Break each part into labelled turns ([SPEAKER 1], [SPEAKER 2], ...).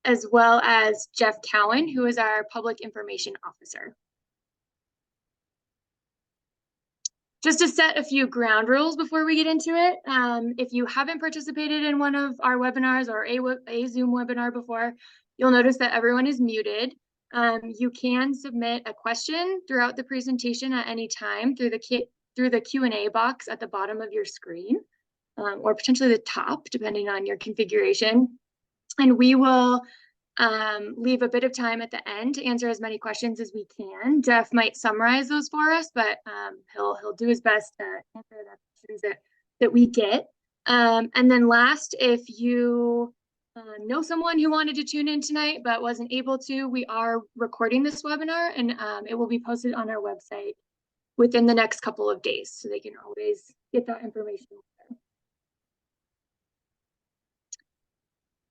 [SPEAKER 1] as well as Jeff Cowan, who is our Public Information Officer. Just to set a few ground rules before we get into it, if you haven't participated in one of our webinars or a Zoom webinar before, you'll notice that everyone is muted. You can submit a question throughout the presentation at any time through the Q&A box at the bottom of your screen, or potentially the top, depending on your configuration. And we will leave a bit of time at the end to answer as many questions as we can. Jeff might summarize those for us, but he'll do his best to answer the questions that we get. And then last, if you know someone who wanted to tune in tonight but wasn't able to, we are recording this webinar, and it will be posted on our website within the next couple of days, so they can always get that information.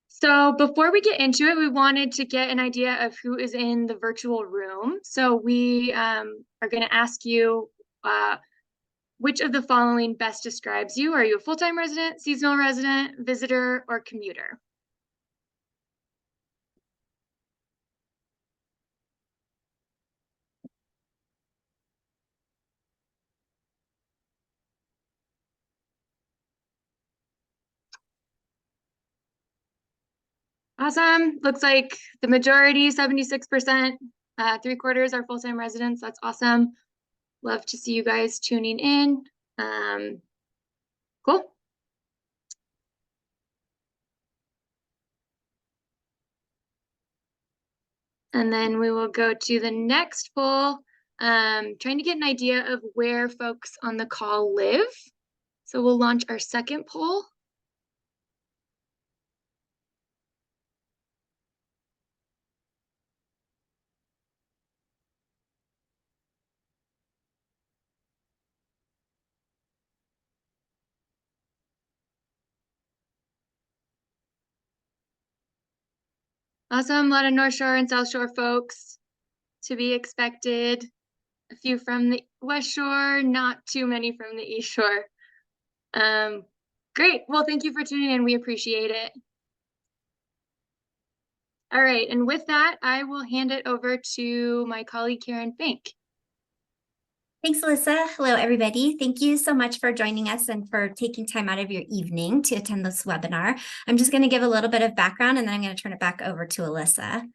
[SPEAKER 1] So before we get into it, we wanted to get an idea of who is in the virtual room. So we are going to ask you which of the following best describes you. Are you a full-time resident, seasonal resident, visitor, or commuter? Awesome. Looks like the majority, 76%, 3/4 are full-time residents. That's awesome. Love to see you guys tuning in. Cool. And then we will go to the next poll, trying to get an idea of where folks on the call live. So we'll launch our second poll. Awesome, a lot of North Shore and South Shore folks to be expected. A few from the West Shore, not too many from the East Shore. Great, well, thank you for tuning in, we appreciate it. All right, and with that, I will hand it over to my colleague, Karen Fink.
[SPEAKER 2] Thanks, Alyssa. Hello, everybody. Thank you so much for joining us and for taking time out of your evening to attend this webinar. I'm just going to give a little bit of background, and then I'm going to turn it back over to Alyssa.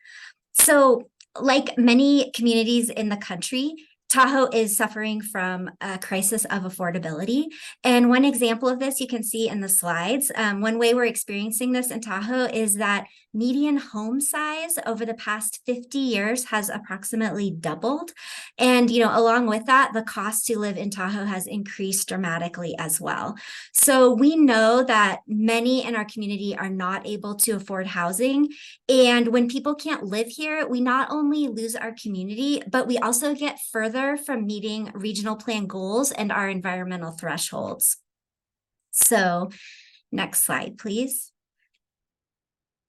[SPEAKER 2] So, like many communities in the country, Tahoe is suffering from a crisis of affordability. And one example of this you can see in the slides. One way we're experiencing this in Tahoe is that median home size over the past 50 years has approximately doubled. And, along with that, the cost to live in Tahoe has increased dramatically as well. So we know that many in our community are not able to afford housing. And when people can't live here, we not only lose our community, but we also get further from meeting regional plan goals and our environmental thresholds. So, next slide, please.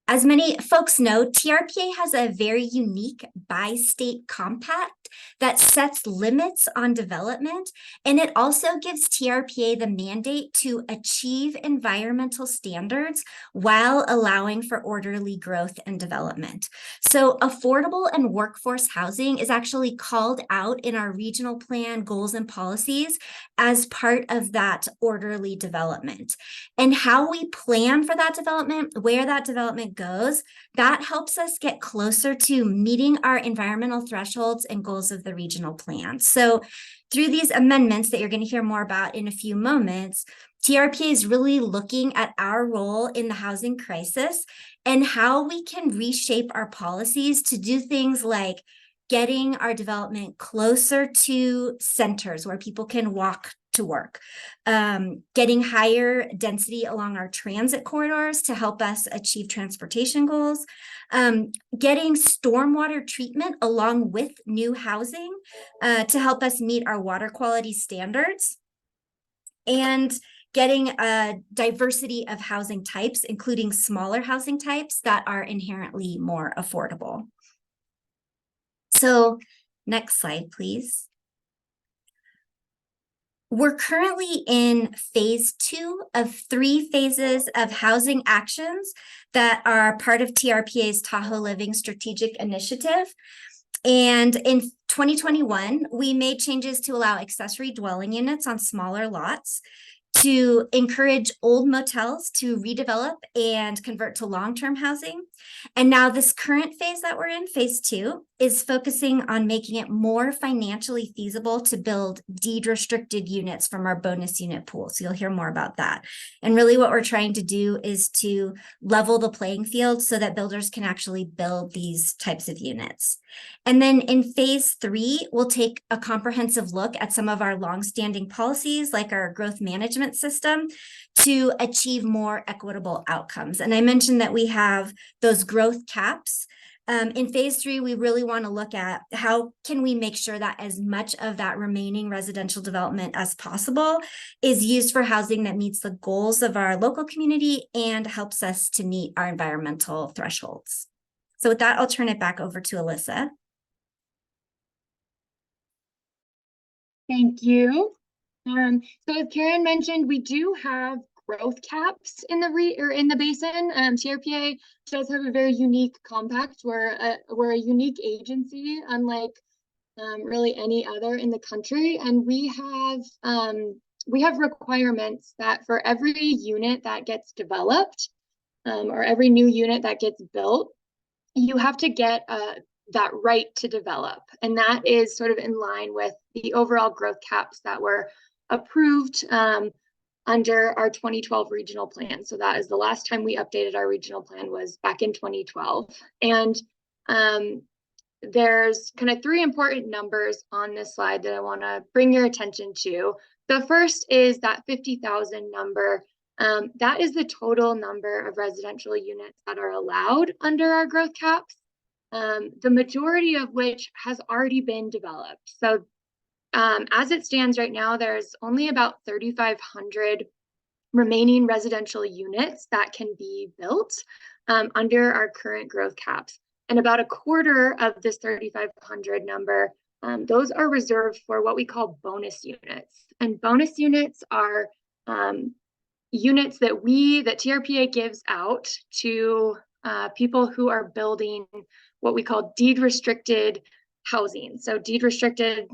[SPEAKER 2] As many folks know, TRPA has a very unique bi-state compact that sets limits on development, and it also gives TRPA the mandate to achieve environmental standards while allowing for orderly growth and development. So affordable and workforce housing is actually called out in our regional plan goals and policies as part of that orderly development. And how we plan for that development, where that development goes, that helps us get closer to meeting our environmental thresholds and goals of the regional plan. So through these amendments that you're going to hear more about in a few moments, TRPA is really looking at our role in the housing crisis and how we can reshape our policies to do things like getting our development closer to centers where people can walk to work, getting higher density along our transit corridors to help us achieve transportation goals, getting stormwater treatment along with new housing to help us meet our water quality standards, and getting a diversity of housing types, including smaller housing types that are inherently more affordable. So next slide, please. We're currently in phase 2 of 3 phases of housing actions that are part of TRPA's Tahoe Living Strategic Initiative. And in 2021, we made changes to allow accessory dwelling units on smaller lots, to encourage old motels to redevelop and convert to long-term housing. And now this current phase that we're in, phase 2, is focusing on making it more financially feasible to build deed-restricted units from our bonus unit pool. So you'll hear more about that. And really what we're trying to do is to level the playing field so that builders can actually build these types of units. And then in phase 3, we'll take a comprehensive look at some of our longstanding policies, like our growth management system, to achieve more equitable outcomes. And I mentioned that we have those growth caps. In phase 3, we really want to look at how can we make sure that as much of that remaining residential development as possible is used for housing that meets the goals of our local community and helps us to meet our environmental thresholds. So with that, I'll turn it back over to Alyssa.
[SPEAKER 1] Thank you. So as Karen mentioned, we do have growth caps in the basin. TRPA does have a very unique compact. We're a unique agency, unlike really any other in the country, and we have requirements that for every unit that gets developed, or every new unit that gets built, you have to get that right to develop, and that is sort of in line with the overall growth caps that were approved under our 2012 regional plan. So that is the last time we updated our regional plan, was back in 2012. And there's kind of 3 important numbers on this slide that I want to bring your attention to. The first is that 50,000 number. That is the total number of residential units that are allowed under our growth caps, the majority of which has already been developed. So as it stands right now, there's only about 3,500 remaining residential units that can be built under our current growth caps. And about a quarter of this 3,500 number, those are reserved for what we call bonus units. And bonus units are units that TRPA gives out to people who are building what we call deed restricted housing. So deed restricted,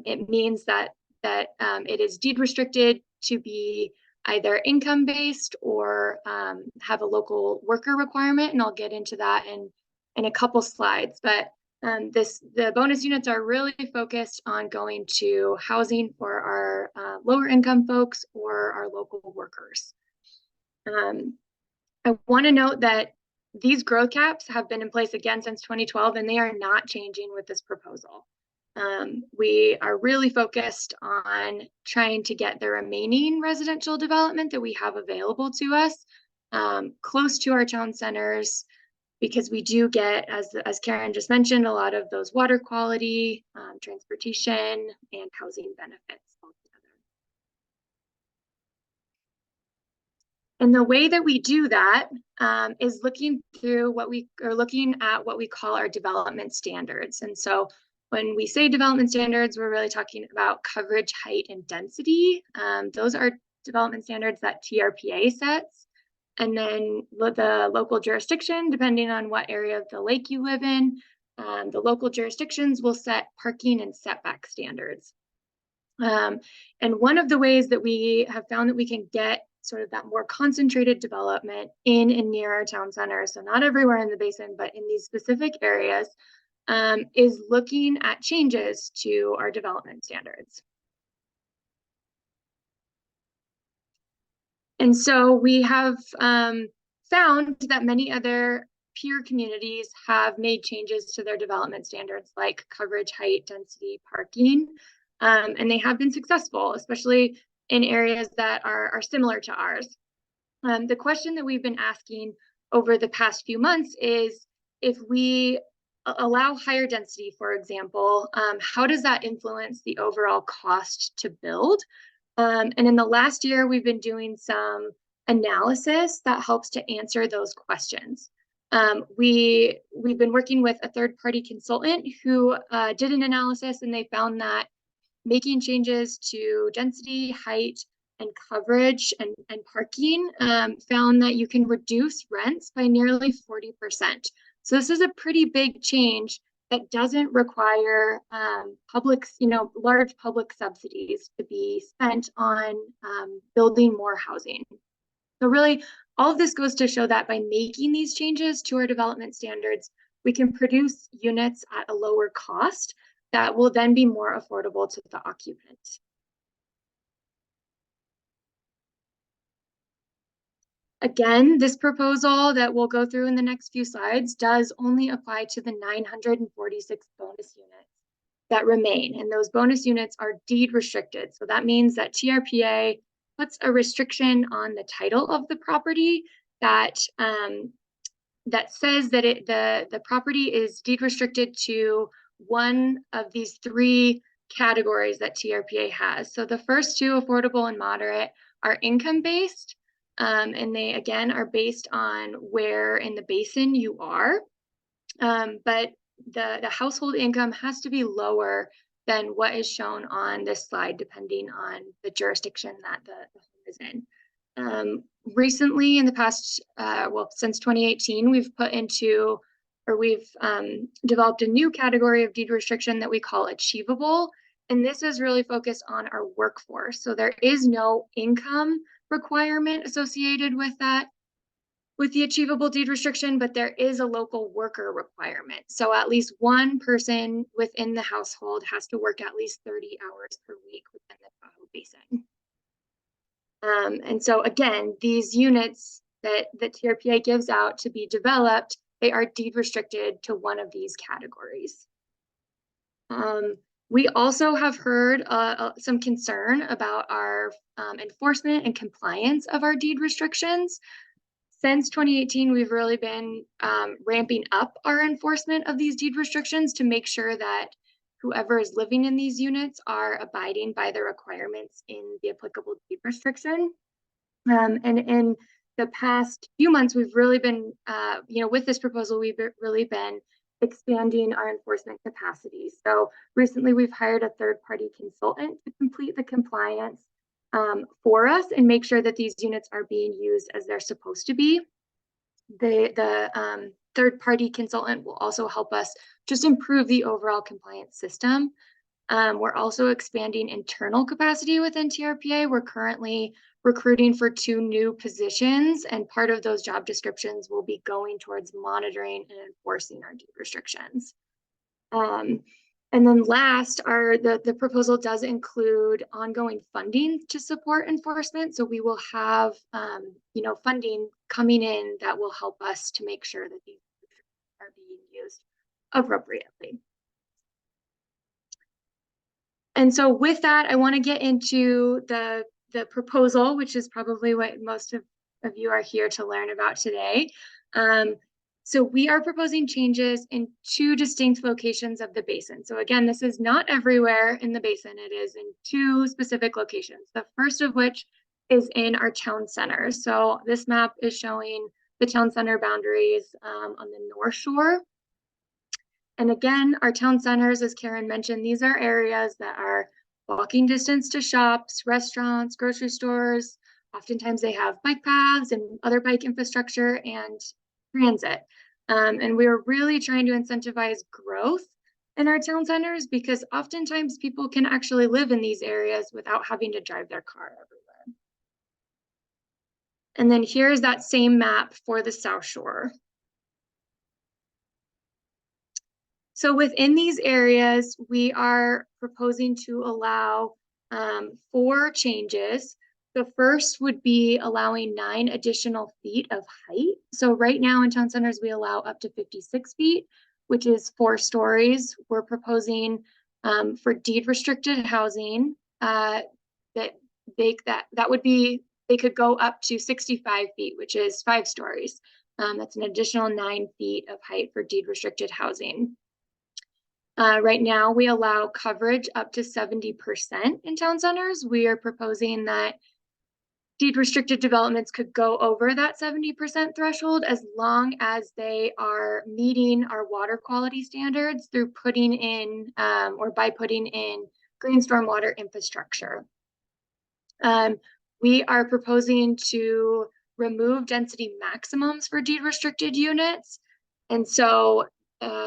[SPEAKER 1] it means that it is deed restricted to be either income based or have a local worker requirement, and I'll get into that in a couple slides. But the bonus units are really focused on going to housing for our lower income folks or our local workers. I want to note that these growth caps have been in place again since 2012, and they are not changing with this proposal. We are really focused on trying to get the remaining residential development that we have available to us close to our town centers, because we do get, as Karen just mentioned, a lot of those water quality, transportation, and housing benefits altogether. And the way that we do that is looking at what we call our development standards. And so when we say development standards, we're really talking about coverage, height, and density. Those are development standards that TRPA sets. And then the local jurisdiction, depending on what area of the lake you live in, the local jurisdictions will set parking and setback standards. And one of the ways that we have found that we can get sort of that more concentrated development in and near our town center, so not everywhere in the basin, but in these specific areas, is looking at changes to our development standards. And so we have found that many other peer communities have made changes to their development standards, like coverage, height, density, parking, and they have been successful, especially in areas that are similar to ours. The question that we've been asking over the past few months is, if we allow higher density, for example, how does that influence the overall cost to build? And in the last year, we've been doing some analysis that helps to answer those questions. We've been working with a third-party consultant who did an analysis, and they found that making changes to density, height, and coverage and parking, found that you can reduce rents by nearly 40%. So this is a pretty big change that doesn't require large public subsidies to be spent on building more housing. So really, all of this goes to show that by making these changes to our development standards, we can produce units at a lower cost that will then be more affordable to the occupant. Again, this proposal that we'll go through in the next few slides does only apply to the 946 bonus units that remain, and those bonus units are deed restricted. So that means that TRPA puts a restriction on the title of the property that that says that the property is deed restricted to one of these three categories that TRPA has. So the first two, affordable and moderate, are income based, and they again are based on where in the basin you are. But the household income has to be lower than what is shown on this slide, depending on the jurisdiction that the home is in. Recently, in the past, since 2018, we've developed a new category of deed restriction that we call achievable. And this is really focused on our workforce. So there is no income requirement associated with that, with the achievable deed restriction, but there is a local worker requirement. So at least one person within the household has to work at least 30 hours per week within the Tahoe Basin. And so again, these units that TRPA gives out to be developed, they are deed restricted to one of these categories. We also have heard some concern about our enforcement and compliance of our deed restrictions. Since 2018, we've really been ramping up our enforcement of these deed restrictions to make sure that whoever is living in these units are abiding by the requirements in the applicable deed restriction. And in the past few months, we've really been, with this proposal, we've really been expanding our enforcement capacity. So recently we've hired a third-party consultant to complete the compliance for us and make sure that these units are being used as they're supposed to be. The third-party consultant will also help us just improve the overall compliance system. We're also expanding internal capacity within TRPA. We're currently recruiting for 2 new positions, and part of those job descriptions will be going towards monitoring and enforcing our deed restrictions. And then last, the proposal does include ongoing funding to support enforcement. So we will have funding coming in that will help us to make sure that these are being used appropriately. And so with that, I want to get into the proposal, which is probably what most of you are here to learn about today. So we are proposing changes in 2 distinct locations of the basin. So again, this is not everywhere in the basin. It is in 2 specific locations. The first of which is in our town center. So this map is showing the town center boundaries on the North Shore. And again, our town centers, as Karen mentioned, these are areas that are walking distance to shops, restaurants, grocery stores. Oftentimes they have bike paths and other bike infrastructure and transit. And we're really trying to incentivize growth in our town centers because oftentimes people can actually live in these areas without having to drive their car everywhere. And then here's that same map for the South Shore. So within these areas, we are proposing to allow 4 changes. The first would be allowing 9 additional feet of height. So right now in town centers, we allow up to 56 feet, which is 4 stories. We're proposing for deed restricted housing that would be, they could go up to 65 feet, which is 5 stories. That's an additional 9 feet of height for deed restricted housing. Right now, we allow coverage up to 70% in town centers. We are proposing that deed restricted developments could go over that 70% threshold as long as they are meeting our water quality standards through putting in or by putting in green stormwater infrastructure. We are proposing to remove density maximums for deed restricted units. And so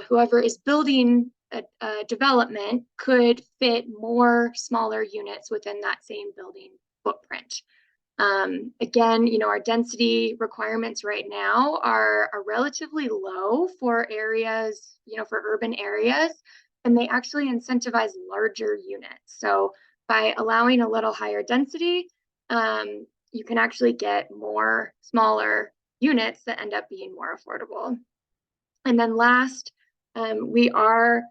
[SPEAKER 1] whoever is building a development could fit more smaller units within that same building footprint. Again, our density requirements right now are relatively low for areas, for urban areas, and they actually incentivize larger units. So by allowing a little higher density, you can actually get more smaller units that end up being more affordable. And then last, we are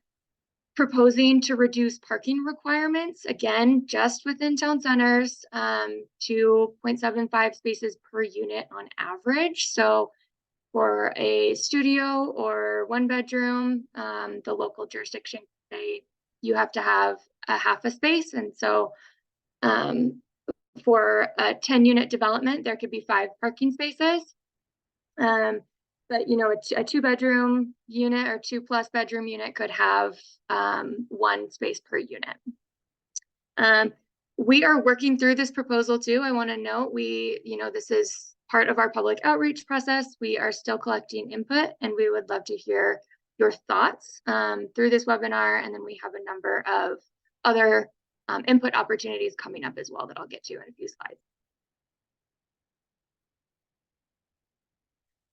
[SPEAKER 1] proposing to reduce parking requirements, again, just within town centers, to 0.75 spaces per unit on average. So for a studio or one bedroom, the local jurisdiction say you have to have a half a space. And so for a 10-unit development, there could be 5 parking spaces. But a 2-bedroom unit or 2+ bedroom unit could have 1 space per unit. We are working through this proposal too. I want to note this is part of our public outreach process. We are still collecting input, and we would love to hear your thoughts through this webinar. And then we have a number of other input opportunities coming up as well that I'll get to in a few slides.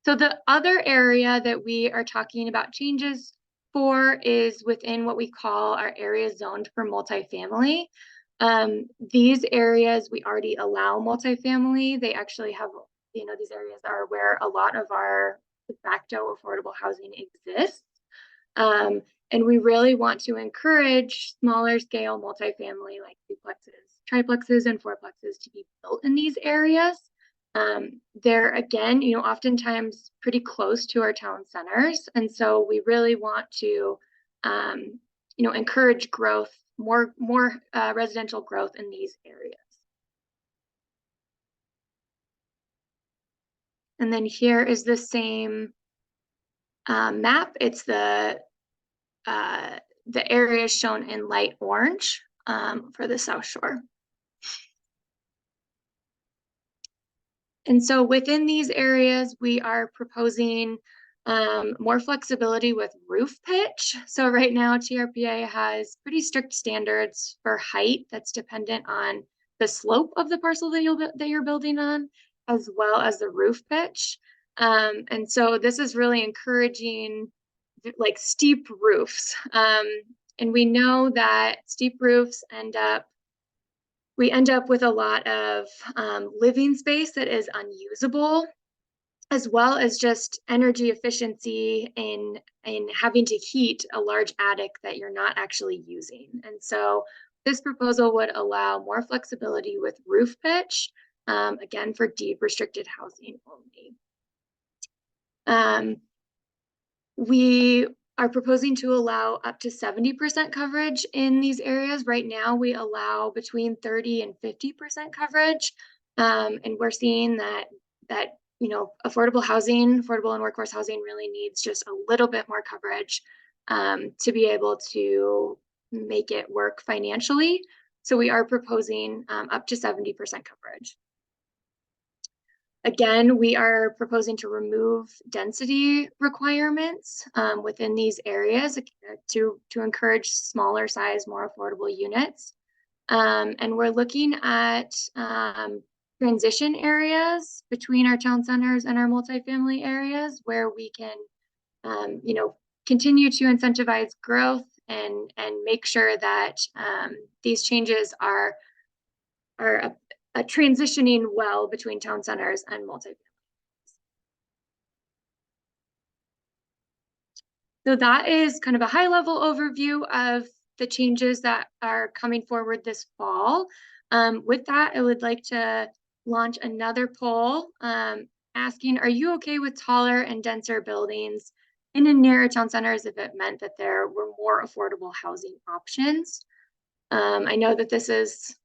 [SPEAKER 1] So the other area that we are talking about changes for is within what we call our areas zoned for multifamily. These areas, we already allow multifamily. They actually have, these areas are where a lot of our de facto affordable housing exists. And we really want to encourage smaller scale multifamily like duplexes, triplexes, and fourplexes to be built in these areas. They're, again, oftentimes pretty close to our town centers. And so we really want to, encourage growth, more residential growth in these areas. And then here is the same map. It's the area shown in light orange for the South Shore. And so within these areas, we are proposing more flexibility with roof pitch. So right now, TRPA has pretty strict standards for height that's dependent on the slope of the parcel that you're building on, as well as the roof pitch. And so this is really encouraging like steep roofs. And we know that steep roofs we end up with a lot of living space that is unusable, as well as just energy efficiency in having to heat a large attic that you're not actually using. And so this proposal would allow more flexibility with roof pitch, again, for deed restricted housing only. We are proposing to allow up to 70% coverage in these areas. Right now, we allow between 30 and 50% coverage. And we're seeing that affordable and workforce housing really needs just a little bit more coverage to be able to make it work financially. So we are proposing up to 70% coverage. Again, we are proposing to remove density requirements within these areas to encourage smaller size, more affordable units. And we're looking at transition areas between our town centers and our multifamily areas where we can, continue to incentivize growth and make sure that these changes are transitioning well between town centers and multifamily. So that is kind of a high level overview of the changes that are coming forward this fall. With that, I would like to launch another poll asking, are you okay with taller and denser buildings in and near town centers if it meant that there were more affordable housing options? I know that this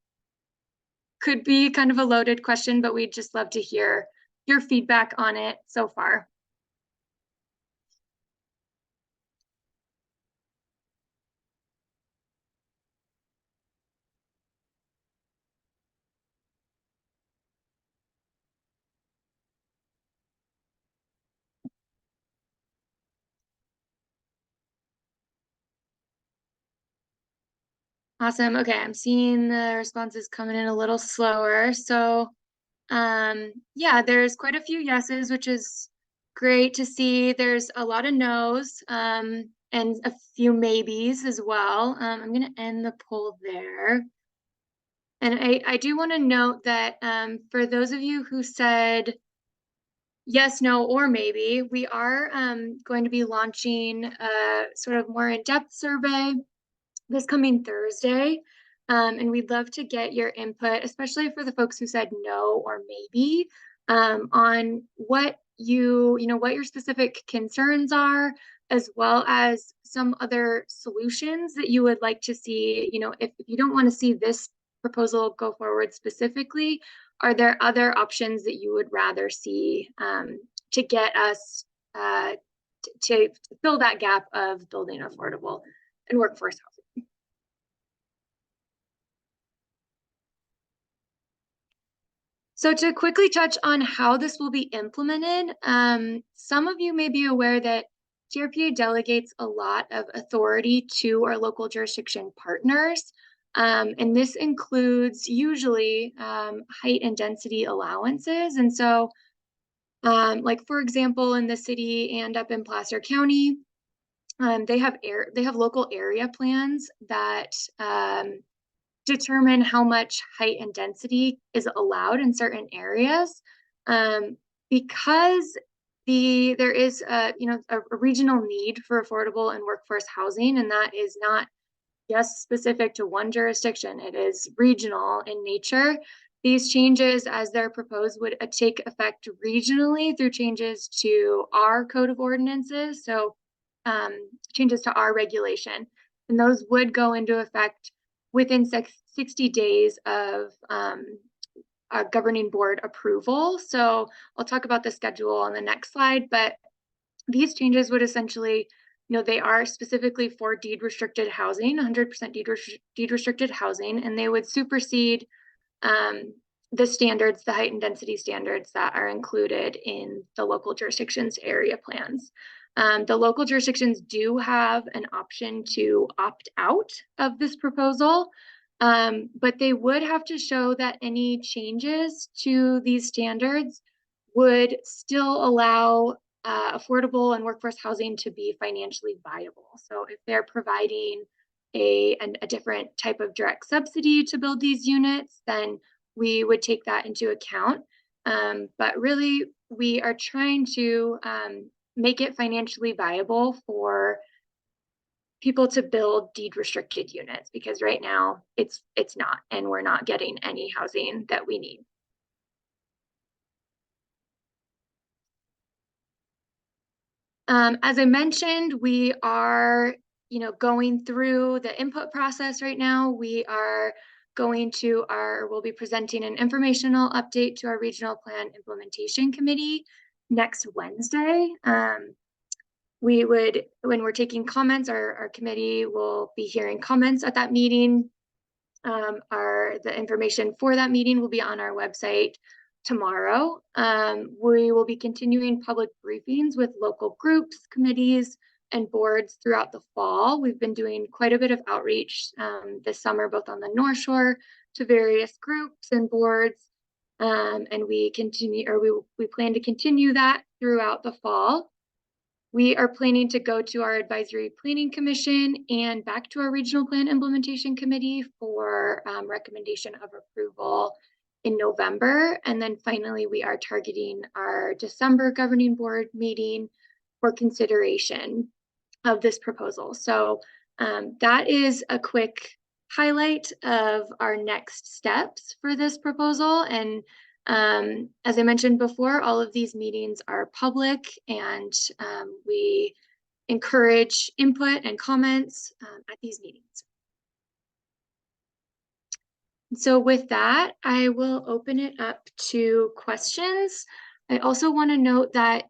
[SPEAKER 1] could be kind of a loaded question, but we'd just love to hear your feedback on it so far. Awesome. Okay, I'm seeing the responses coming in a little slower. So, yeah, there's quite a few yeses, which is great to see. There's a lot of no's, and a few maybes as well. I'm gonna end the poll there. And I do want to note that for those of you who said yes, no, or maybe, we are going to be launching a sort of more in-depth survey this coming Thursday. And we'd love to get your input, especially for the folks who said no or maybe, on what what your specific concerns are, as well as some other solutions that you would like to see. If you don't want to see this proposal go forward specifically, are there other options that you would rather see to get us to fill that gap of building affordable and workforce housing? So to quickly touch on how this will be implemented, some of you may be aware that TRPA delegates a lot of authority to our local jurisdiction partners. And this includes usually height and density allowances. And so, like for example, in the city and up in Placer County, they have local area plans that determine how much height and density is allowed in certain areas, because there is a regional need for affordable and workforce housing, and that is not just specific to one jurisdiction. It is regional in nature. These changes, as they're proposed, would take effect regionally through changes to our code of ordinances, so changes to our regulation, and those would go into effect within 60 days of a governing board approval. So I'll talk about the schedule on the next slide, but these changes would essentially, they are specifically for deed restricted housing, 100% deed restricted housing, and they would supersede the standards, the height and density standards that are included in the local jurisdictions area plans. The local jurisdictions do have an option to opt out of this proposal, but they would have to show that any changes to these standards would still allow affordable and workforce housing to be financially viable. So if they're providing a different type of direct subsidy to build these units, then we would take that into account. But really, we are trying to make it financially viable for people to build deed restricted units, because right now it's not, and we're not getting any housing that we need. As I mentioned, we are going through the input process right now. We are we'll be presenting an informational update to our regional plan implementation committee next Wednesday. When we're taking comments, our committee will be hearing comments at that meeting. The information for that meeting will be on our website tomorrow. We will be continuing public briefings with local groups, committees, and boards throughout the fall. We've been doing quite a bit of outreach this summer, both on the North Shore to various groups and boards. And we plan to continue that throughout the fall. We are planning to go to our advisory planning commission and back to our regional plan implementation committee for recommendation of approval in November. And then finally, we are targeting our December governing board meeting for consideration of this proposal. So that is a quick highlight of our next steps for this proposal. And as I mentioned before, all of these meetings are public, and we encourage input and comments at these meetings. So with that, I will open it up to questions. I also want to note that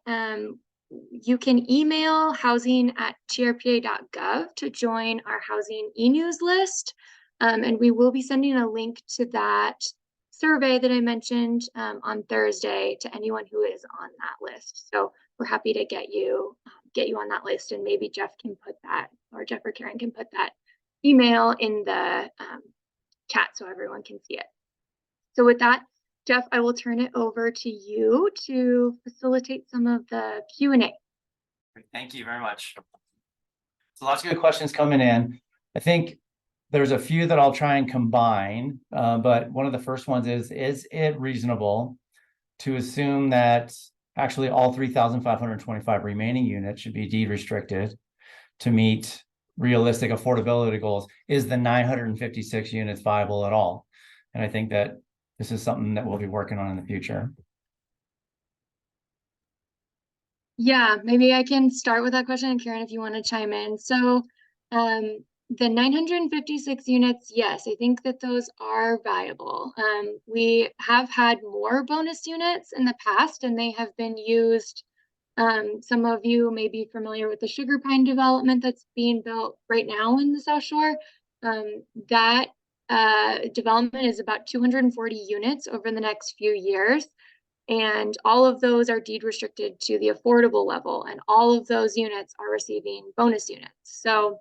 [SPEAKER 1] you can email housing@trpa.gov to join our housing e-news list. And we will be sending a link to that survey that I mentioned on Thursday to anyone who is on that list. So we're happy to get you on that list, and maybe Jeff can put that, or Jeff or Karen can put that email in the chat so everyone can see it. So with that, Jeff, I will turn it over to you to facilitate some of the Q&A.
[SPEAKER 3] Thank you very much. So lots of good questions coming in. I think there's a few that I'll try and combine, but one of the first ones is it reasonable to assume that actually all 3,525 remaining units should be deed restricted to meet realistic affordability goals? Is the 956 units viable at all? And I think that this is something that we'll be working on in the future.
[SPEAKER 1] Yeah, maybe I can start with that question, and Karen, if you want to chime in. So the 956 units, yes, I think that those are viable. We have had more bonus units in the past, and they have been used. Some of you may be familiar with the Sugar Pine development that's being built right now in the South Shore. That development is about 240 units over the next few years. And all of those are deed restricted to the affordable level, and all of those units are receiving bonus units. So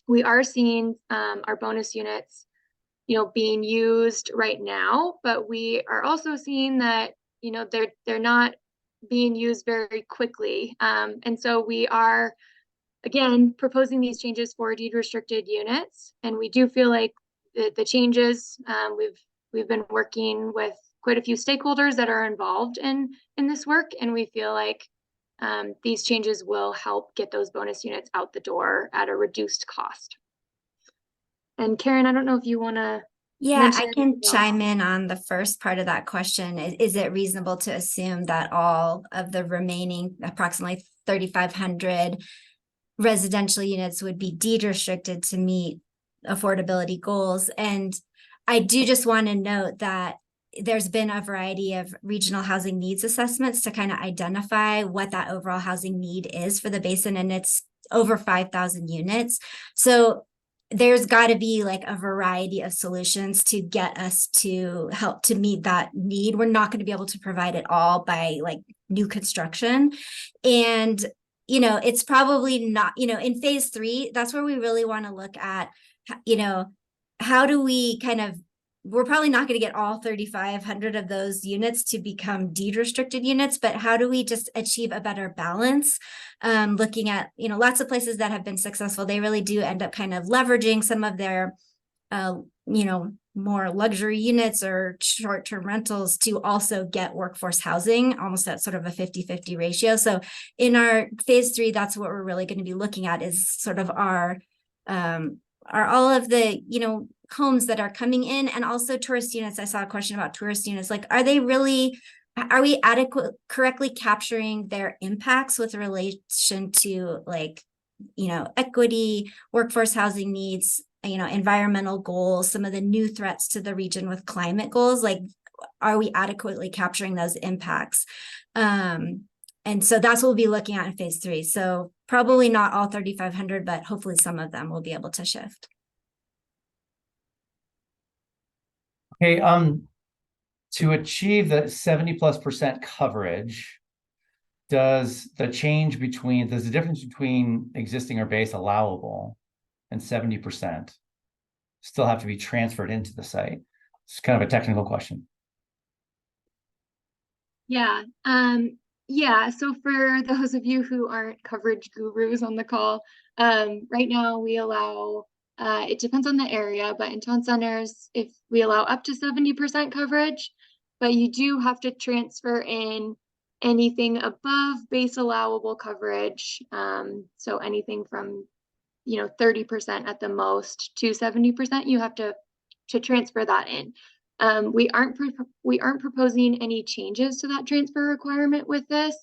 [SPEAKER 1] we are seeing our bonus units, being used right now, but we are also seeing that, they're not being used very quickly. And so we are, again, proposing these changes for deed restricted units. And we do feel like the changes, we've been working with quite a few stakeholders that are involved in this work, and we feel like these changes will help get those bonus units out the door at a reduced cost. And Karen, I don't know if you want to.
[SPEAKER 2] Yeah, I can chime in on the first part of that question. Is it reasonable to assume that all of the remaining approximately 3,500 residential units would be deed restricted to meet affordability goals? And I do just want to note that there's been a variety of regional housing needs assessments to kind of identify what that overall housing need is for the basin, and it's over 5,000 units. So there's got to be like a variety of solutions to get us to help to meet that need. We're not going to be able to provide it all by like new construction. And, it's probably not, in phase 3, that's where we really want to look at, how do we we're probably not going to get all 3,500 of those units to become deed restricted units, but how do we just achieve a better balance? Looking at, lots of places that have been successful, they really do end up kind of leveraging some of their, more luxury units or short-term rentals to also get workforce housing, almost at sort of a 50-50 ratio. So in our phase 3, that's what we're really going to be looking at, is sort of our all of the, homes that are coming in, and also tourist units. I saw a question about tourist units. Like, are we correctly capturing their impacts with relation to equity, workforce housing needs, environmental goals, some of the new threats to the region with climate goals? Like, are we adequately capturing those impacts? And so that's what we'll be looking at in phase 3. So probably not all 3,500, but hopefully some of them will be able to shift.
[SPEAKER 3] Okay, to achieve the 70+% coverage, does the difference between existing or base allowable and 70% still have to be transferred into the site? It's kind of a technical question.
[SPEAKER 1] Yeah. So for those of you who aren't coverage gurus on the call, right now we allow, it depends on the area, but in town centers, if we allow up to 70% coverage, but you do have to transfer in anything above base allowable coverage. So anything from 30% at the most to 70%, you have to transfer that in. We aren't proposing any changes to that transfer requirement with this.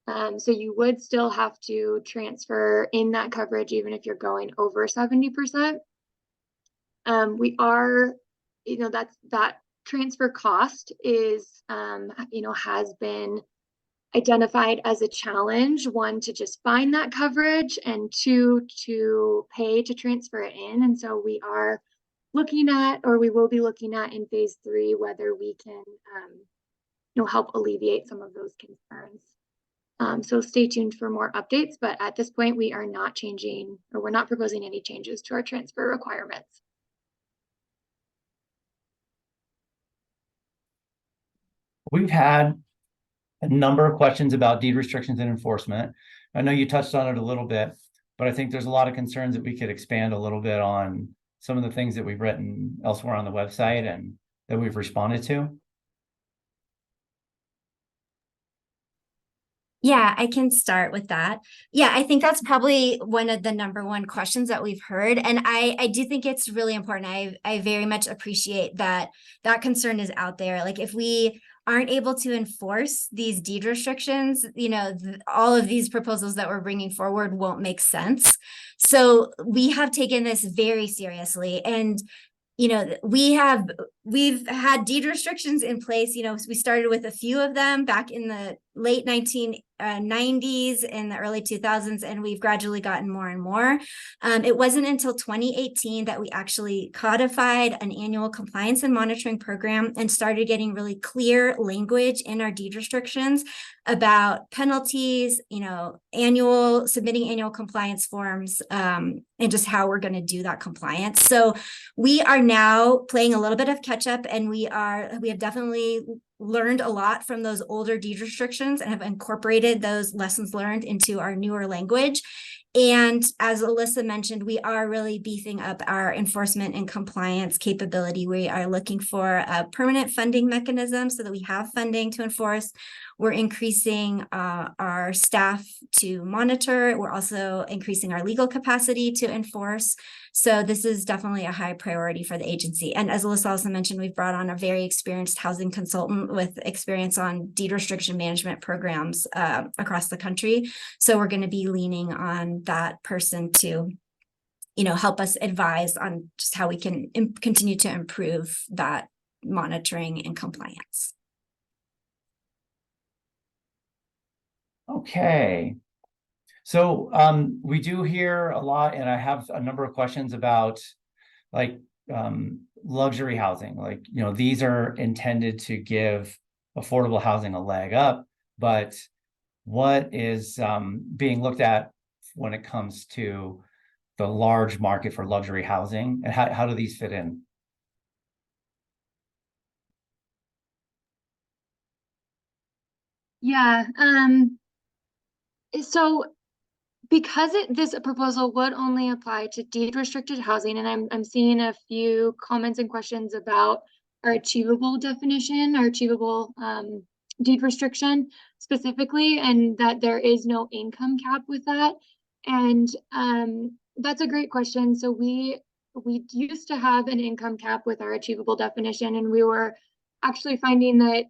[SPEAKER 1] So you would still have to transfer in that coverage even if you're going over 70%. We are, that transfer cost is, has been identified as a challenge. 1, to just find that coverage, and 2, to pay to transfer it in. And so we are looking at, or we will be looking at in phase 3, whether we can, help alleviate some of those concerns. So stay tuned for more updates, but at this point we are not changing, or we're not proposing any changes to our transfer requirements.
[SPEAKER 3] We've had a number of questions about deed restrictions and enforcement. I know you touched on it a little bit, but I think there's a lot of concerns that we could expand a little bit on some of the things that we've written elsewhere on the website and that we've responded to.
[SPEAKER 2] Yeah, I can start with that. Yeah, I think that's probably one of the number one questions that we've heard. And I do think it's really important. I very much appreciate that that concern is out there. Like if we aren't able to enforce these deed restrictions, all of these proposals that we're bringing forward won't make sense. So we have taken this very seriously. And we've had deed restrictions in place. We started with a few of them back in the late 1990s and the early 2000s, and we've gradually gotten more and more. It wasn't until 2018 that we actually codified an annual compliance and monitoring program and started getting really clear language in our deed restrictions about penalties, submitting annual compliance forms, and just how we're going to do that compliance. So we are now playing a little bit of catch up, and we have definitely learned a lot from those older deed restrictions and have incorporated those lessons learned into our newer language. And as Alyssa mentioned, we are really beefing up our enforcement and compliance capability. We are looking for a permanent funding mechanism so that we have funding to enforce. We're increasing our staff to monitor. We're also increasing our legal capacity to enforce. So this is definitely a high priority for the agency. And as Alyssa also mentioned, we've brought on a very experienced housing consultant with experience on deed restriction management programs across the country. So we're going to be leaning on that person to, help us advise on just how we can continue to improve that monitoring and compliance.
[SPEAKER 3] Okay. So we do hear a lot, and I have a number of questions about like luxury housing. Like, these are intended to give affordable housing a leg up, but what is being looked at when it comes to the large market for luxury housing, and how do these fit in?
[SPEAKER 1] Yeah. So because this proposal would only apply to deed restricted housing, and I'm seeing a few comments and questions about our achievable definition, our achievable deed restriction specifically, and that there is no income cap with that. And that's a great question. So we used to have an income cap with our achievable definition, and we were actually finding that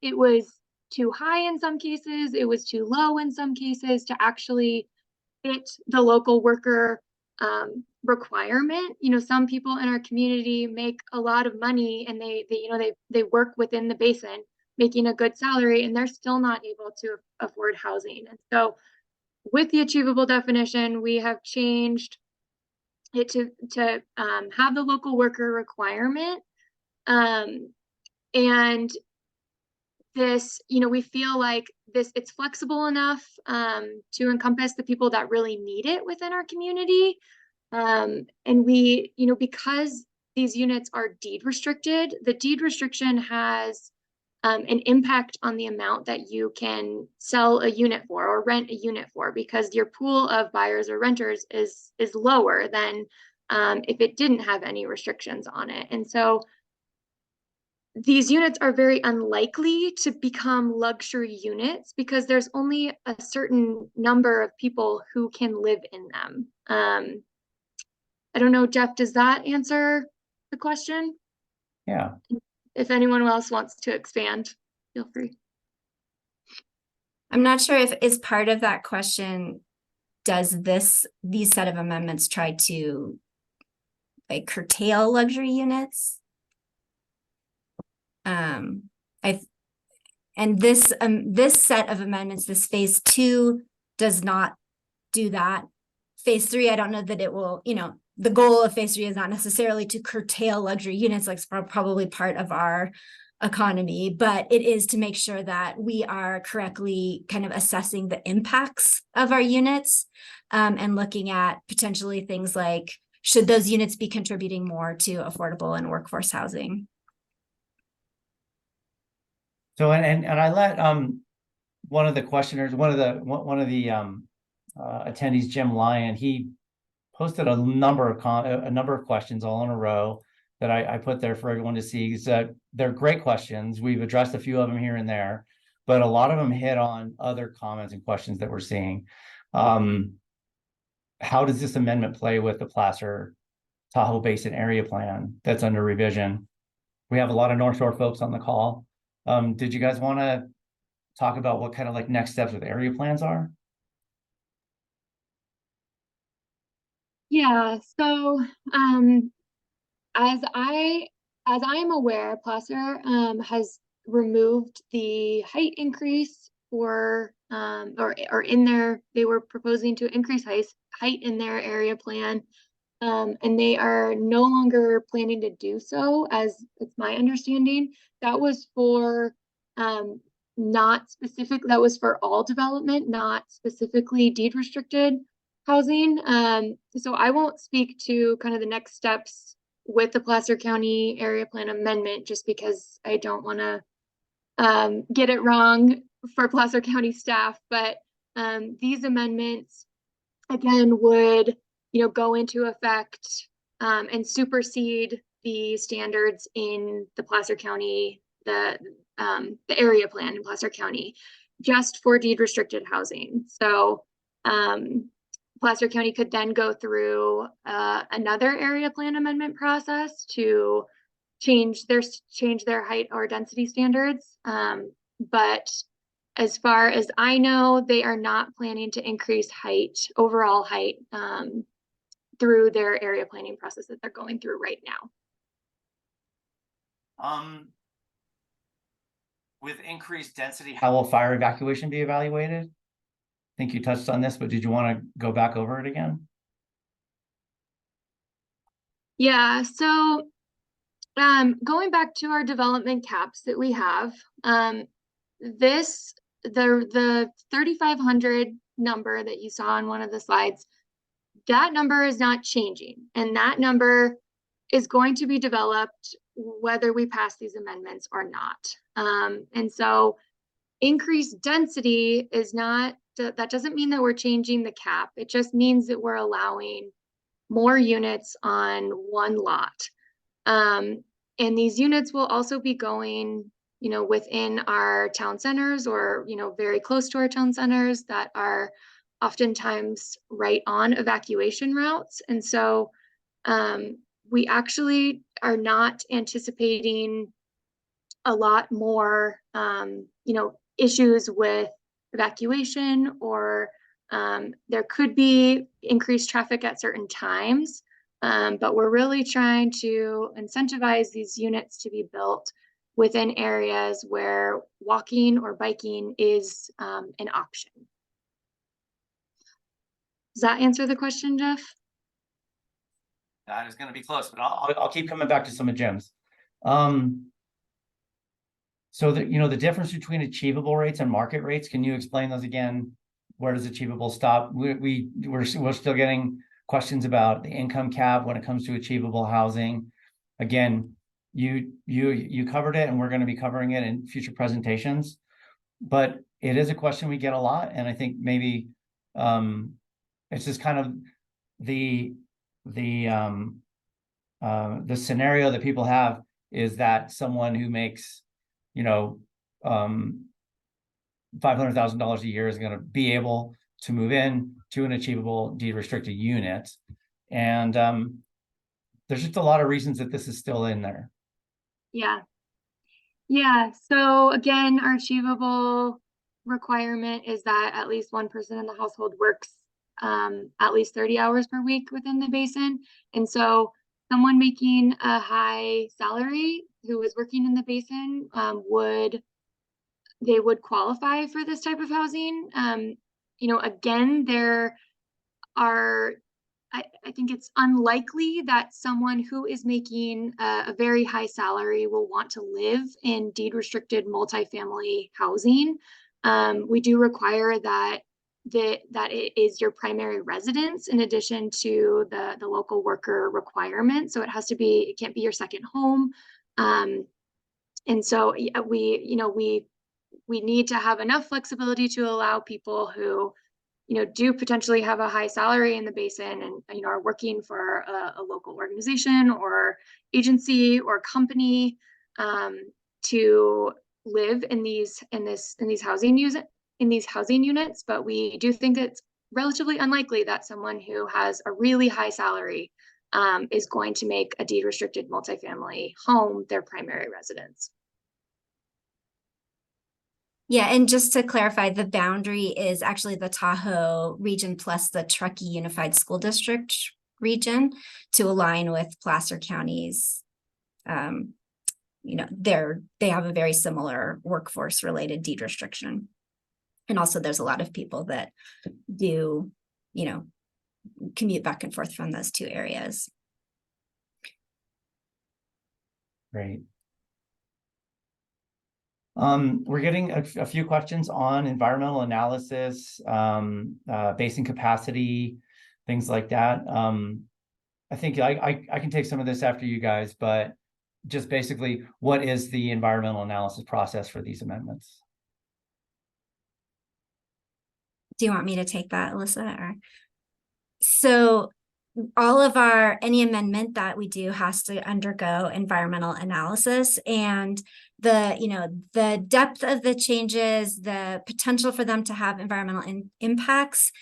[SPEAKER 1] it was too high in some cases, it was too low in some cases to actually fit the local worker requirement. Some people in our community make a lot of money, and they work within the basin, making a good salary, and they're still not able to afford housing. And so with the achievable definition, we have changed it to have the local worker requirement. And this, we feel like it's flexible enough to encompass the people that really need it within our community. And we, because these units are deed restricted, the deed restriction has an impact on the amount that you can sell a unit for or rent a unit for, because your pool of buyers or renters is lower than if it didn't have any restrictions on it. And so these units are very unlikely to become luxury units because there's only a certain number of people who can live in them. I don't know, Jeff, does that answer the question?
[SPEAKER 3] Yeah.
[SPEAKER 1] If anyone else wants to expand, feel free.
[SPEAKER 2] I'm not sure if as part of that question, does these set of amendments try to curtail luxury units? This set of amendments, this phase 2, does not do that. Phase 3, I don't know that it will, the goal of phase 3 is not necessarily to curtail luxury units, like it's probably part of our economy, but it is to make sure that we are correctly kind of assessing the impacts of our units, and looking at potentially things like, should those units be contributing more to affordable and workforce housing?
[SPEAKER 3] So, and I let, one of the questioners, one of the attendees, Jim Lyon, he posted a number of questions all in a row that I put there for everyone to see. So they're great questions. We've addressed a few of them here and there, but a lot of them hit on other comments and questions that we're seeing. How does this amendment play with the Placer Tahoe Basin area plan that's under revision? We have a lot of North Shore folks on the call. Did you guys want to talk about what kind of like next steps with area plans are?
[SPEAKER 1] Yeah, so as I am aware, Placer has removed the height increase for or in their, they were proposing to increase height in their area plan. And they are no longer planning to do so, as it's my understanding. That was for not specific, that was for all development, not specifically deed restricted housing. So I won't speak to kind of the next steps with the Placer County area plan amendment, just because I don't want to get it wrong for Placer County staff. But these amendments, again, would, you know, go into effect and supersede the standards in the Placer County, the area plan in Placer County, just for deed restricted housing. So Placer County could then go through another area plan amendment process to change their height or density standards. But as far as I know, they are not planning to increase overall height, through their area planning process that they're going through right now.
[SPEAKER 3] With increased density, how will fire evacuation be evaluated? I think you touched on this, but did you want to go back over it again?
[SPEAKER 1] Yeah, so going back to our development caps that we have, the 3,500 number that you saw on one of the slides, that number is not changing, and that number is going to be developed whether we pass these amendments or not. And so increased density is not, that doesn't mean that we're changing the cap. It just means that we're allowing more units on one lot. And these units will also be going, you know, within our town centers, or, you know, very close to our town centers that are oftentimes right on evacuation routes. And so we actually are not anticipating a lot more, you know, issues with evacuation, or there could be increased traffic at certain times. But we're really trying to incentivize these units to be built within areas where walking or biking is an option. Does that answer the question, Jeff?
[SPEAKER 3] That is going to be close, but I'll keep coming back to some of Jim's. So the difference between achievable rates and market rates, can you explain those again? Where does achievable stop? We're still getting questions about the income cap when it comes to achievable housing. Again, you covered it, and we're going to be covering it in future presentations. But it is a question we get a lot, and I think maybe it's just kind of the scenario that people have is that someone who makes, you know, $500,000 a year is going to be able to move in to an achievable deed restricted unit. And there's just a lot of reasons that this is still in there.
[SPEAKER 1] Yeah. Yeah. So again, our achievable requirement is that at least one person in the household works at least 30 hours per week within the basin. And so someone making a high salary who is working in the basin would qualify for this type of housing. You know, again, there are I think it's unlikely that someone who is making a very high salary will want to live in deed restricted multifamily housing. We do require that it is your primary residence in addition to the local worker requirement. So it can't be your second home. And so we need to have enough flexibility to allow people who, do potentially have a high salary in the basin and, are working for a local organization or agency or company, to live in these housing units. But we do think it's relatively unlikely that someone who has a really high salary, is going to make a deed restricted multifamily home their primary residence.
[SPEAKER 2] Yeah, and just to clarify, the boundary is actually the Tahoe region plus the Truckee Unified School District region to align with Placer County's. They have a very similar workforce related deed restriction. And also there's a lot of people that do, commute back and forth from those two areas.
[SPEAKER 3] Great. We're getting a few questions on environmental analysis, basin capacity, things like that. I think I can take some of this after you guys, but just basically, what is the environmental analysis process for these amendments?
[SPEAKER 2] Do you want me to take that, Alyssa? So any amendment that we do has to undergo environmental analysis, and the depth of the changes, the potential for them to have environmental impacts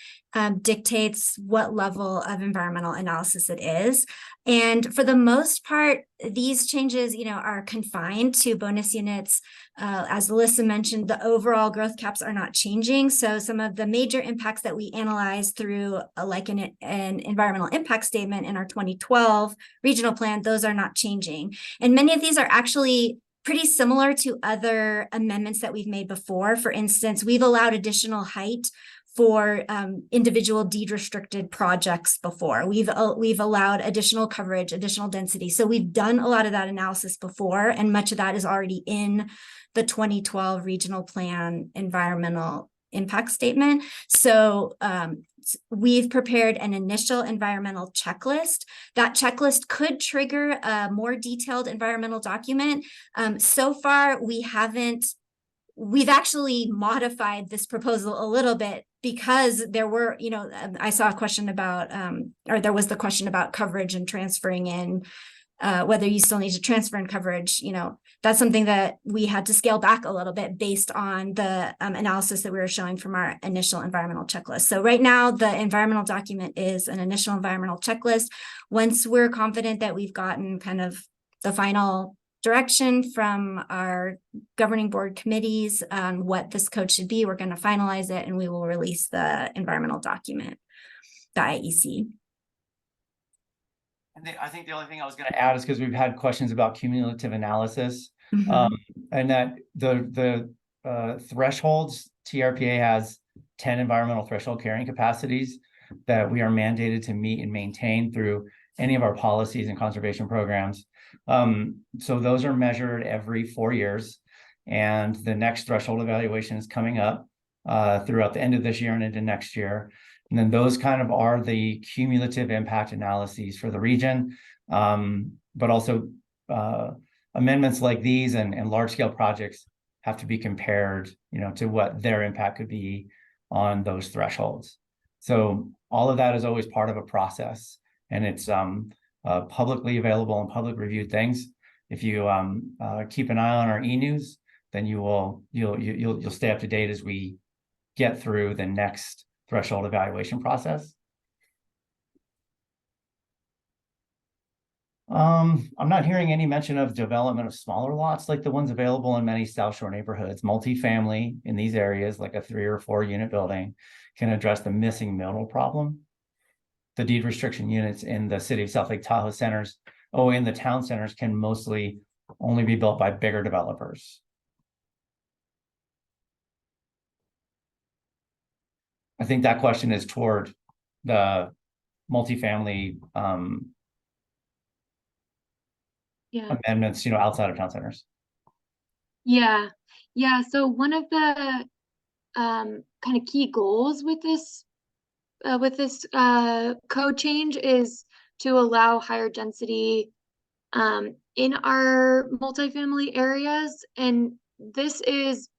[SPEAKER 2] dictates what level of environmental analysis it is. And for the most part, these changes, are confined to bonus units. As Alyssa mentioned, the overall growth caps are not changing. So some of the major impacts that we analyzed through an environmental impact statement in our 2012 regional plan, those are not changing. And many of these are actually pretty similar to other amendments that we've made before. For instance, we've allowed additional height for individual deed restricted projects before. We've allowed additional coverage, additional density. So we've done a lot of that analysis before, and much of that is already in the 2012 regional plan environmental impact statement. So we've prepared an initial environmental checklist. That checklist could trigger a more detailed environmental document. So far, we've actually modified this proposal a little bit because there were, I saw a question about, or there was the question about coverage and transferring in, whether you still need to transfer in coverage. That's something that we had to scale back a little bit based on the analysis that we were showing from our initial environmental checklist. So right now, the environmental document is an initial environmental checklist. Once we're confident that we've gotten kind of the final direction from our governing board committees on what this code should be, we're going to finalize it and we will release the environmental document, the IEC.
[SPEAKER 3] And I think the only thing I was going to add is because we've had questions about cumulative analysis,
[SPEAKER 2] Mm-hmm.
[SPEAKER 3] and that the thresholds, TRPA has 10 environmental threshold carrying capacities that we are mandated to meet and maintain through any of our policies and conservation programs. So those are measured every 4 years, and the next threshold evaluation is coming up throughout the end of this year and into next year. And then those kind of are the cumulative impact analyses for the region, but also amendments like these and large scale projects have to be compared, to what their impact could be on those thresholds. So all of that is always part of a process, and it's publicly available and public reviewed things. If you keep an eye on our e-news, then you'll stay up to date as we get through the next threshold evaluation process. I'm not hearing any mention of development of smaller lots like the ones available in many South Shore neighborhoods. Multifamily in these areas, like a 3 or 4 unit building, can address the missing middle problem. The deed restriction units in the city of South Lake Tahoe centers, in the town centers, can mostly only be built by bigger developers. I think that question is toward the multifamily
[SPEAKER 1] Yeah.
[SPEAKER 3] amendments, outside of town centers?
[SPEAKER 1] Yeah. Yeah. So one of the kind of key goals with this code change is to allow higher density in our multifamily areas. And this is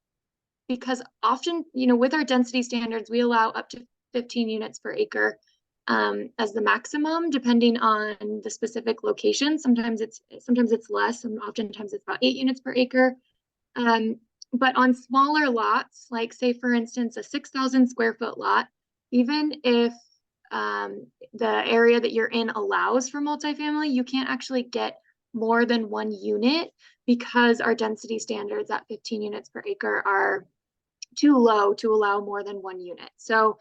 [SPEAKER 1] because often, with our density standards, we allow up to 15 units per acre as the maximum, depending on the specific location. Sometimes it's less, and oftentimes it's about 8 units per acre. But on smaller lots, like say for instance, a 6,000 square foot lot, even if the area that you're in allows for multifamily, you can't actually get more than 1 unit because our density standards at 15 units per acre are too low to allow more than 1 unit. So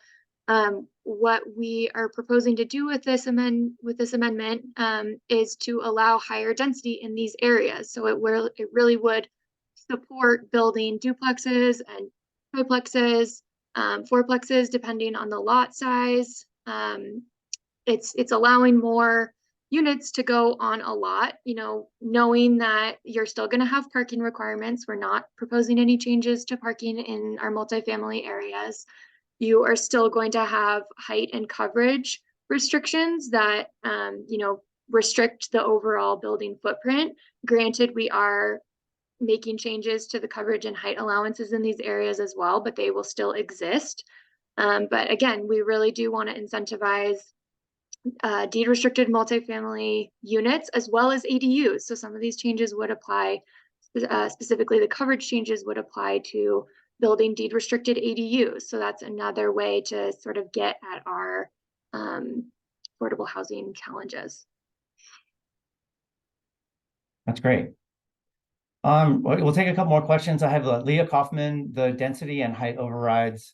[SPEAKER 1] what we are proposing to do with this amendment is to allow higher density in these areas. So it really would support building duplexes and triplexes, fourplexes, depending on the lot size. It's allowing more units to go on a lot, knowing that you're still going to have parking requirements. We're not proposing any changes to parking in our multifamily areas. You are still going to have height and coverage restrictions that, restrict the overall building footprint. Granted, we are making changes to the coverage and height allowances in these areas as well, but they will still exist. But again, we really do want to incentivize deed restricted multifamily units as well as ADUs. So some of these changes would apply, specifically the coverage changes would apply to building deed restricted ADUs. So that's another way to sort of get at our affordable housing challenges.
[SPEAKER 3] That's great. We'll take a couple more questions. I have Leah Kaufman, the density and height overrides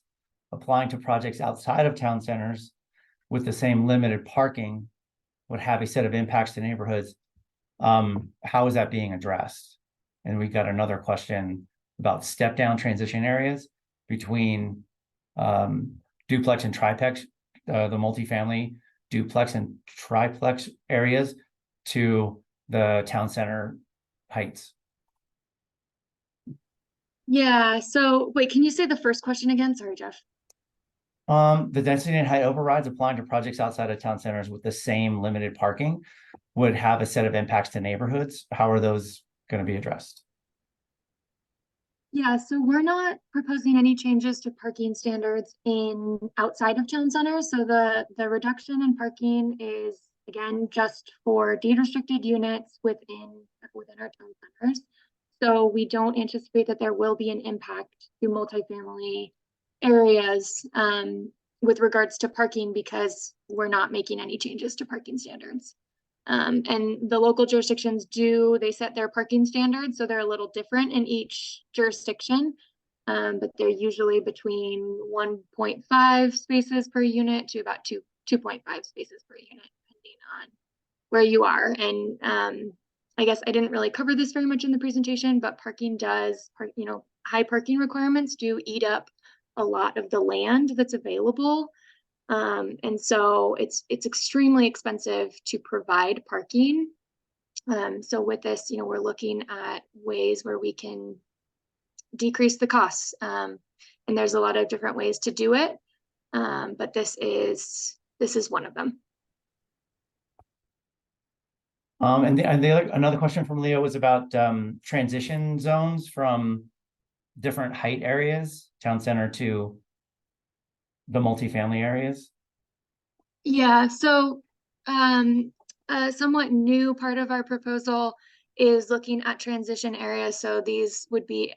[SPEAKER 3] applying to projects outside of town centers with the same limited parking would have a set of impacts to neighborhoods. How is that being addressed? And we got another question about step down transition areas between duplex and triplex, the multifamily duplex and triplex areas to the town center heights.
[SPEAKER 1] Yeah, so wait, can you say the first question again? Sorry, Jeff.
[SPEAKER 3] The density and height overrides applying to projects outside of town centers with the same limited parking would have a set of impacts to neighborhoods. How are those going to be addressed?
[SPEAKER 1] Yeah, so we're not proposing any changes to parking standards in outside of town centers. So the reduction in parking is again just for deed restricted units within our town centers. So we don't anticipate that there will be an impact to multifamily areas with regards to parking because we're not making any changes to parking standards. And the local jurisdictions they set their parking standards, so they're a little different in each jurisdiction, but they're usually between 1.5 spaces per unit to about 2.5 spaces per unit, depending on where you are. And I guess I didn't really cover this very much in the presentation, but high parking requirements do eat up a lot of the land that's available. And so it's extremely expensive to provide parking. So with this, we're looking at ways where we can decrease the costs. And there's a lot of different ways to do it. But this is one of them.
[SPEAKER 3] And another question from Leo was about transition zones from different height areas, town center to the multifamily areas.
[SPEAKER 1] Yeah, so a somewhat new part of our proposal is looking at transition areas. So these would be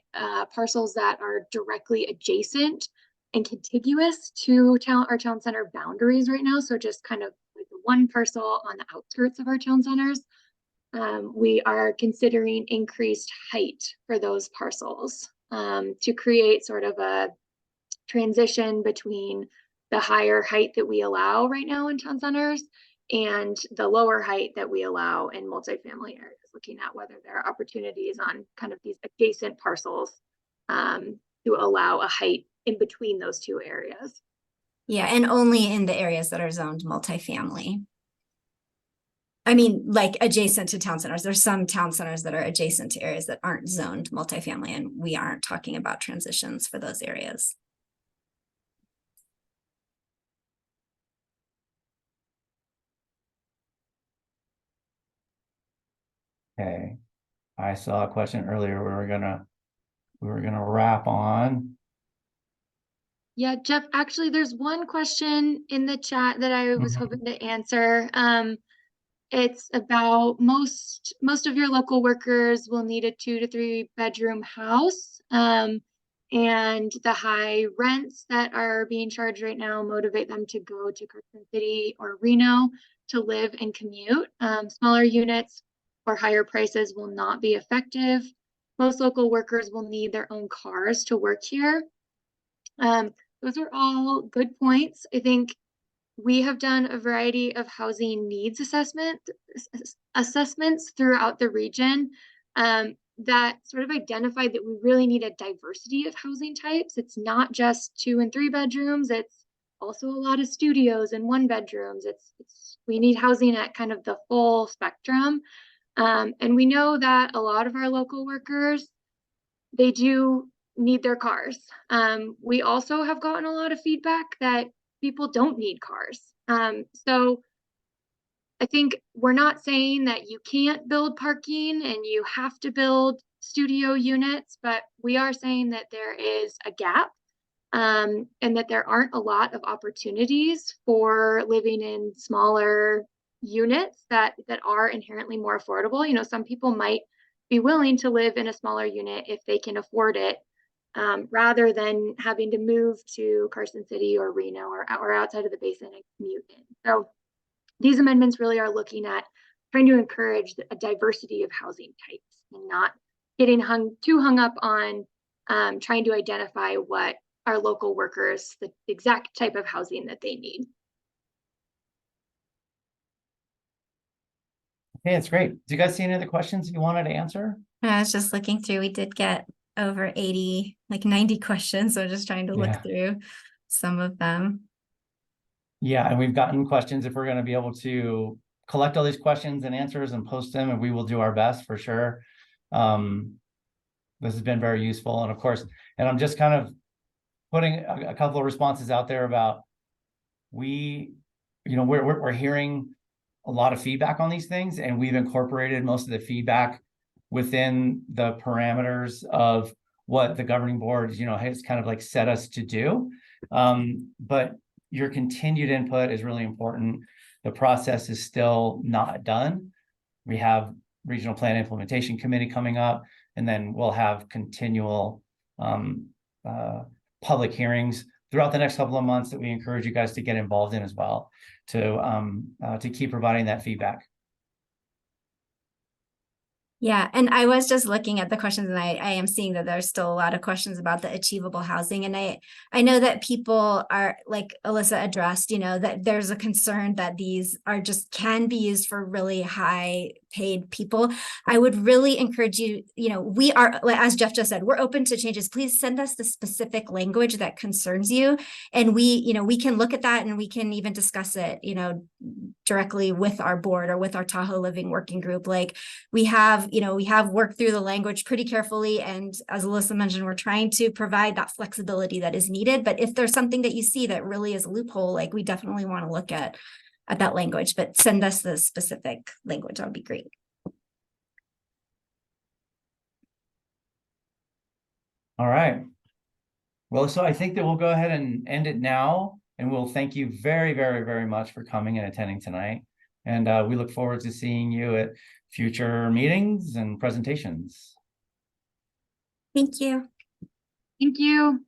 [SPEAKER 1] parcels that are directly adjacent and contiguous to our town center boundaries right now. So just kind of like the one parcel on the outskirts of our town centers. We are considering increased height for those parcels to create sort of a transition between the higher height that we allow right now in town centers and the lower height that we allow in multifamily areas, looking at whether there are opportunities on kind of these adjacent parcels to allow a height in between those two areas.
[SPEAKER 2] Yeah, and only in the areas that are zoned multifamily. I mean, like adjacent to town centers. There's some town centers that are adjacent to areas that aren't zoned multifamily, and we aren't talking about transitions for those areas.
[SPEAKER 3] Okay, I saw a question earlier. We were gonna wrap on.
[SPEAKER 1] Yeah, Jeff, actually, there's one question in the chat that I was
[SPEAKER 3] Mhm.
[SPEAKER 1] hoping to answer. It's about most of your local workers will need a 2 to 3 bedroom house. And the high rents that are being charged right now motivate them to go to Carson City or Reno to live and commute. Smaller units or higher prices will not be effective. Most local workers will need their own cars to work here. Those are all good points. I think we have done a variety of housing needs assessments throughout the region that sort of identified that we really need a diversity of housing types. It's not just 2 and 3 bedrooms. It's also a lot of studios and 1 bedrooms. We need housing at kind of the full spectrum. And we know that a lot of our local workers, they do need their cars. We also have gotten a lot of feedback that people don't need cars. So I think we're not saying that you can't build parking and you have to build studio units, but we are saying that there is a gap, and that there aren't a lot of opportunities for living in smaller units that are inherently more affordable. You know, some people might be willing to live in a smaller unit if they can afford it, rather than having to move to Carson City or Reno or outside of the basin and commute in. So these amendments really are looking at trying to encourage a diversity of housing types and not getting too hung up on trying to identify what our local workers, the exact type of housing that they need.
[SPEAKER 3] Okay, it's great. Do you guys see any other questions you wanted to answer?
[SPEAKER 2] I was just looking through, we did get over 80, like 90 questions. So just trying to look
[SPEAKER 3] Yeah.
[SPEAKER 2] through some of them.
[SPEAKER 3] Yeah, and we've gotten questions if we're going to be able to collect all these questions and answers and post them, and we will do our best for sure. This has been very useful. And of course, and I'm just kind of putting a couple of responses out there about we're hearing a lot of feedback on these things, and we've incorporated most of the feedback within the parameters of what the governing board, has kind of like set us to do. But your continued input is really important. The process is still not done. We have regional plan implementation committee coming up, and then we'll have continual public hearings throughout the next couple of months that we encourage you guys to get involved in as well, to keep providing that feedback.
[SPEAKER 2] Yeah, and I was just looking at the questions, and I am seeing that there's still a lot of questions about the achievable housing. And I know that people are, like Alyssa addressed, that there's a concern that these are just can be used for really high paid people. I would really encourage you, we are, as Jeff just said, we're open to changes. Please send us the specific language that concerns you. And we can look at that, and we can even discuss it, directly with our board or with our Tahoe Living Working Group. Like we have worked through the language pretty carefully. And as Alyssa mentioned, we're trying to provide that flexibility that is needed. But if there's something that you see that really is a loophole, like we definitely want to look at that language, but send us the specific language. That would be great.
[SPEAKER 3] All right. Well, so I think that we'll go ahead and end it now. And we'll thank you very, very, very much for coming and attending tonight. And we look forward to seeing you at future meetings and presentations.
[SPEAKER 2] Thank you.
[SPEAKER 1] Thank you.